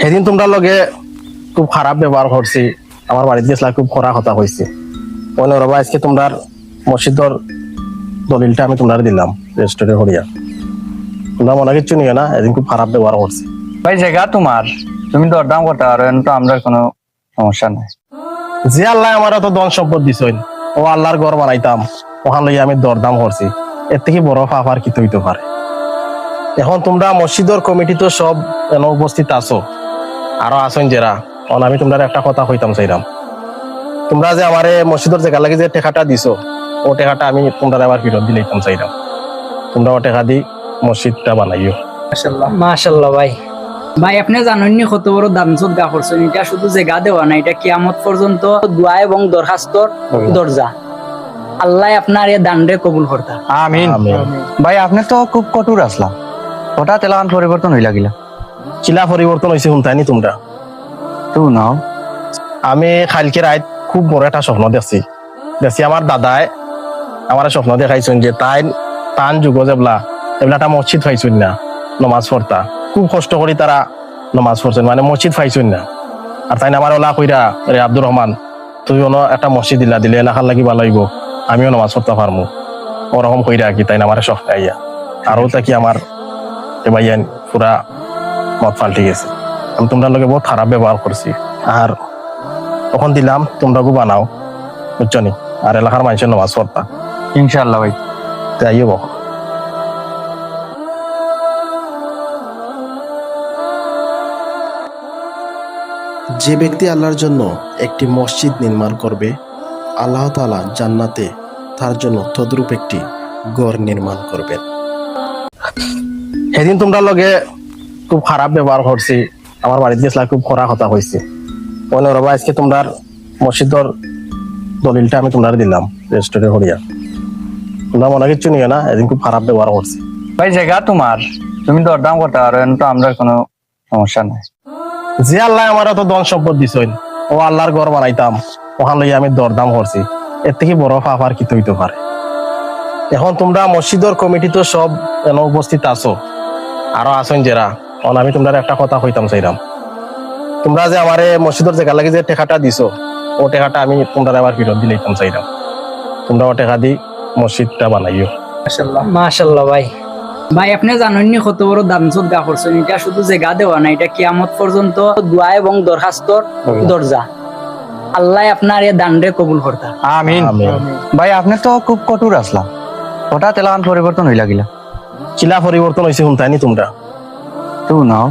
সেদিন তোমরা লগে খুব খারাপ ব্যবহার করছি, আমার বাড়িতে গেছিলা, খুব খরা কথা হয়েছে। রবা আজকে তোমরা মসজিদর দলিলটা আমি তোমরা দিলাম রেজিস্টারে হরিয়া। তোমরা মনে কিচ্ছু নিও না, এদিন খুব খারাপ ব্যবহার করছি। ভাই জায়গা তোমার, তুমি দরদাম করতে পারো, এখন তো আমরা কোনো সমস্যা নাই। যে আল্লাহ আমার এত ধন সম্পদ দিছেন, ও আল্লাহর ঘর বানাইতাম, ওখান লইয়া আমি দরদাম করছি, এর থেকে বড় পাপ আর কি হইতে পারে। এখন তোমরা মসজিদর কমিটি তো সব উপস্থিত আছো, আরো আসেন যারা, আমি তোমরা একটা কথা কইতাম চাইলাম। তোমরা যে আমার মসজিদর জায়গা লাগে যে টেকাটা দিছো, ও টেকাটা আমি তোমরা আবার ফেরত দিলাম চাইলাম। তোমরা ও টেকা দি মসজিদটা বানাইও। মাশাআল্লাহ ভাই। ভাই আপনি জানেন নি কত বড় দান সদকা করছেন? এটা শুধু জায়গা দেওয়া না, এটা কিয়ামত পর্যন্ত দোয়া এবং দরখাস্তর দরজা। আল্লাহ আপনার এই দানরে কবুল করতা। আমিন। ভাই আপনি তো খুব কঠোর আসলাম, হঠাৎ এলাকান পরিবর্তন হইলা গিলা। চিলা পরিবর্তন হয়েছে শুনতাইনি তোমরা? তো নাও, আমি কালকে রাত খুব বড় একটা স্বপ্ন দেখছি। আমার দাদায় আমার স্বপ্ন দেখাইছেন যে তান যুগ যেবলা একটা মসজিদ পাইছেন না, নমাজ পড়তা খুব কষ্ট করি তারা নমাজ পড়ছেন, মানে মসজিদ পাইছেন না। আর তাই আমার ওলা কইরা, রে আব্দুর রহমান তুই একটা মসজিদ দিলে এলাকার লাগি ভালো হইব, আমিও নমাজ পড়তে পারবো। ওরকম কইরা কি তাই আমার স্বপ্ন আইয়া, আরও তাকি আমার এবার পুরা মত পাল্টে গেছে। আমি তোমরা লোকে বহুত খারাপ ব্যবহার করছি, আর তখন দিলাম তোমরা গু বানাও, বুঝছো নি? আর এলাকার মানুষের নমাজ পড়তা ইনশাআল্লাহ ভাই। তাইও বক। যে ব্যক্তি আল্লাহর জন্য একটি মসজিদ নির্মাণ করবে, আল্লাহ তাআলা জান্নাতে তার জন্য তদ্রূপ একটি ঘর নির্মাণ করবেন। সেদিন তোমরা লগে খুব খারাপ ব্যবহার করছি, আমার বাড়িতে গেছিলা, খুব খরা কথা হয়েছে। রবা আজকে তোমরা মসজিদর দলিলটা আমি তোমরা দিলাম রেজিস্টারে হরিয়া। তোমরা মনে কিচ্ছু নিও না, এদিন খুব খারাপ ব্যবহার করছি। ভাই জায়গা তোমার, তুমি দরদাম করতে পারো, এখন তো আমরা কোনো সমস্যা নাই। যে আল্লাহ আমার এত ধন সম্পদ দিছেন, ও আল্লাহর ঘর বানাইতাম, ওখান লইয়া আমি দরদাম করছি, এর থেকে বড় পাপ আর কি হইতে পারে। এখন তোমরা মসজিদর কমিটি তো সব উপস্থিত আছো, আরো আসেন যারা, আমি তোমরা একটা কথা কইতাম চাইলাম। তোমরা যে আমার মসজিদর জায়গা লাগে যে টেকাটা দিছো, ও টেকাটা আমি তোমরা আবার ফেরত দিলাম চাইলাম। তোমরা ও টেকা দি মসজিদটা বানাইও। মাশাআল্লাহ ভাই। ভাই আপনি জানেন নি কত বড় দান সদকা করছেন? এটা শুধু জায়গা দেওয়া না, এটা কিয়ামত পর্যন্ত দোয়া এবং দরখাস্তর দরজা। আল্লাহ আপনার এই দানরে কবুল করতা। আমিন। ভাই আপনি তো খুব কঠোর আসলাম, হঠাৎ এলাকান পরিবর্তন হইলা গিলা। চিলা পরিবর্তন হয়েছে শুনতাইনি তোমরা? তো নাও,